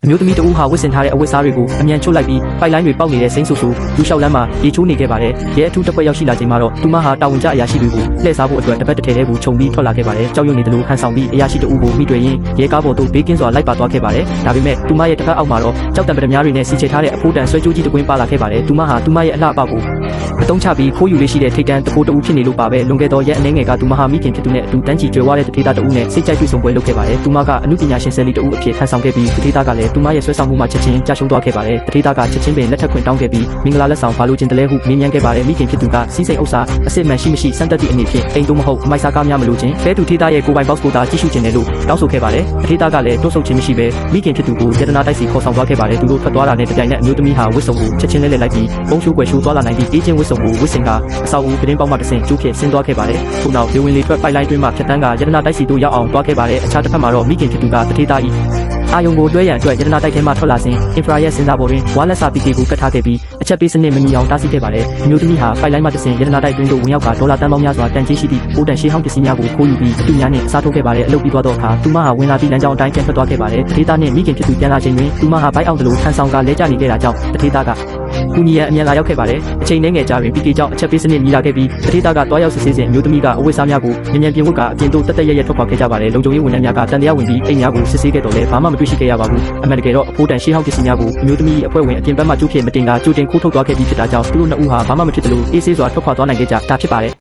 မျိုးသမီးတဦးဟာဝတ်ဆင်ထားတဲ့အဝတ်အစားတွေကိုအမြန်ချုပ်လိုက်ပြီးပိုက်လိုင်းတွေပေါက်နေတဲ့စိမ့်ဆူဆူလူလျှောက်လမ်းမှာရေချိုးနေခဲ့ပါတယ်။ရဲအထူးတပ်ဖွဲ့ရောက်ရှိလာချိန်မှာတော့သူမဟာတာဝန်ကျအရာရှိတွေကိုလှည့်စားဖို့အတွက်တပတ်တစ်ထည်တည်းကိုခြုံပြီးထွက်လာခဲ့ပါတယ်။ကြောက်ရွံ့နေတယ်လို့ဟန်ဆောင်ပြီးအရာရှိတဦးကိုမိတွေ့ရင်ရဲကားပေါ်သို့ဘေးကင်းစွာလိုက်ပါသွားခဲ့ပါတယ်။ဒါပေမဲ့သူမရဲ့တစ်ဖက်အောက်မှာတော့ကြောက်တံပဒများတွေနဲ့စီချေထားတဲ့အဖိုးတန်ဆွဲကြိုးကြီးတစ်ကွင်းပါလာခဲ့ပါတယ်။သူမဟာသူမရဲ့အလှအပကိုအတုံးချပြီးခိုးယူလေးရှိတဲ့ထိတ်တန်းတကိုးတဦးဖြစ်နေလို့ပါပဲလွန်ခဲ့သောရက်အနည်းငယ်ကသူမဟာမိခင်ဖြစ်သူနဲ့အတူတန်းချီကြွယ်ဝတဲ့တထေးသားတဦးနဲ့စိတ်ကြိုက်တွေ့ဆုံပွဲလုပ်ခဲ့ပါတယ်။သူမကအမှုပညာရှင်ဆယ်လီတဦးအဖြစ်ဟန်ဆောင်ခဲ့ပြီးတထေးသားကလည်းသူမရဲ့ဆွဲဆောင်မှုမှာချက်ချင်းကြာရှုံးသွားခဲ့ပါတယ်။တထေးသားကချက်ချင်းပင်လက်ထပ်ခွင့်တောင်းခဲ့ပြီးမင်္ဂလာလက်ဆောင်ဘာလို့ကျင်တလဲဟုမေးမြန်းခဲ့ပါတယ်။မိခင်ဖြစ်သူကစီးစိမ်ဥစ္စာအစစ်မှန်ရှိမရှိစမ်းသပ်သည့်အနေဖြင့်အိမ်တို့မဟုတ်အမိုက်စားကားများမလို့ချင်းဖဲသူထေးသားရဲ့ကိုပိုင်ဘောက်စ်ကိုသာကြည့်ရှုခြင်းတယ်လို့တောင်းဆိုခဲ့ပါတယ်။တထေးသားကလည်းတွန့်ဆုတ်ခြင်းမရှိဘဲမိခင်ဖြစ်သူကိုယတနာတိုက်စီခေါ်ဆောင်သွားခဲ့ပါတယ်။သူတို့ထွက်သွားတာနဲ့တပြိုင်နက်အမျိုးသမီးဟာဝတ်စုံကိုချက်ချင်းလဲလိုက်ပြီးပုံရှိုးကွယ်ရှိုးသွားလာနိုင်ပြီးအေးချင်းဝတ်စုံကိုဝတ်ဆင်ကအဆောက်အဦပတင်းပေါက်မှတစ်ဆင့်ကျိုးဖြစ်ဆင်းသွားခဲ့ပါတယ်။ထို့နောက်လေဝင်လေထွက်ပိုက်လိုင်းတွင်းမှာဖြတ်တန်းကယတနာတိုက်စီတို့ရောက်အောင်သွားခဲ့ပါတယ်။အခြားတစ်ဖက်မှာတော့မိခင်ဖြစ်သူကတထေးသား၏အာယုံကိုတွဲရန်အတွက်ယတနာတိုက်ထဲမှထွက်လာစဉ်အင်ဖရာရဲ့စဉ်းစားပေါ်တွင်ဝါလက်စာပီကေကိုကတ်ထားခဲ့ပြီးအချက်ပေးစနစ်မမီအောင်တားဆီးခဲ့ပါတယ်။အမျိုးသမီးဟာပိုက်လိုင်းမှတစ်ဆင့်ယတနာတိုက်တွင်းသို့ဝင်ရောက်ကဒေါ်လာတန်ပေါင်းများစွာတန်ကြေးရှိသည့်ပိုးတန်ရှေးဟောင်းပစ္စည်းများကိုခိုးယူပြီးအတူများနှင့်အစားထိုးခဲ့ပါတယ်။အလုပ်ပြီးသွားတော့အခါသူမဟာဝင်လာပြီးလမ်းကြောင်းအတိုင်းပြန်ထွက်သွားခဲ့ပါတယ်။တထေးသားနှင့်မိခင်ဖြစ်သူပြန်လာချိန်တွင်သူမဟာဘိုက်အောင်တလို့ထန်ဆောင်ကလဲကျနေခဲ့တာကြောင့်တထေးသားကကူညီရန်အမြန်လာရောက်ခဲ့ပါတယ်။အချိန်နှဲငယ်ကြာတွင်ပီကေကြောင့်အချက်ပေးစနစ်မြည်လာခဲ့ပြီးတထေးသားကတွားရောက်စစ်ဆေးစဉ်အမျိုးသမီးကအဝတ်အစားများကိုမြန်မြန်ပြင်ဝတ်ကအပြင်သို့တက်တက်ရရထွက်ခွာခဲ့ကြပါတယ်။လုံခြုံရေးဝန်ထမ်းများကတန်တရားဝင်ပြီးအိမ်များကိုစစ်ဆေးခဲ့တော့လည်းဘာမှမတွေ့ရှိခဲ့ရပါဘူး။အမှန်တကယ်တော့အဖိုးတန်ရှေးဟောင်းပစ္စည်းများကိုအမျိုးသမီးအဖွဲ့ဝင်အပြင်ဘက်မှကျိုးဖြစ်မတင်တာကြိုတင်ခိုးထုတ်သွားခဲ့ပြီးဖြစ်တာကြောင့်သူတို့နှစ်ဦးဟာဘာမှမဖြစ်သလိုအေးဆေးစွာထွက်ခွာသွားနိုင်ခဲ့ကြတာဖြစ်ပါတယ်။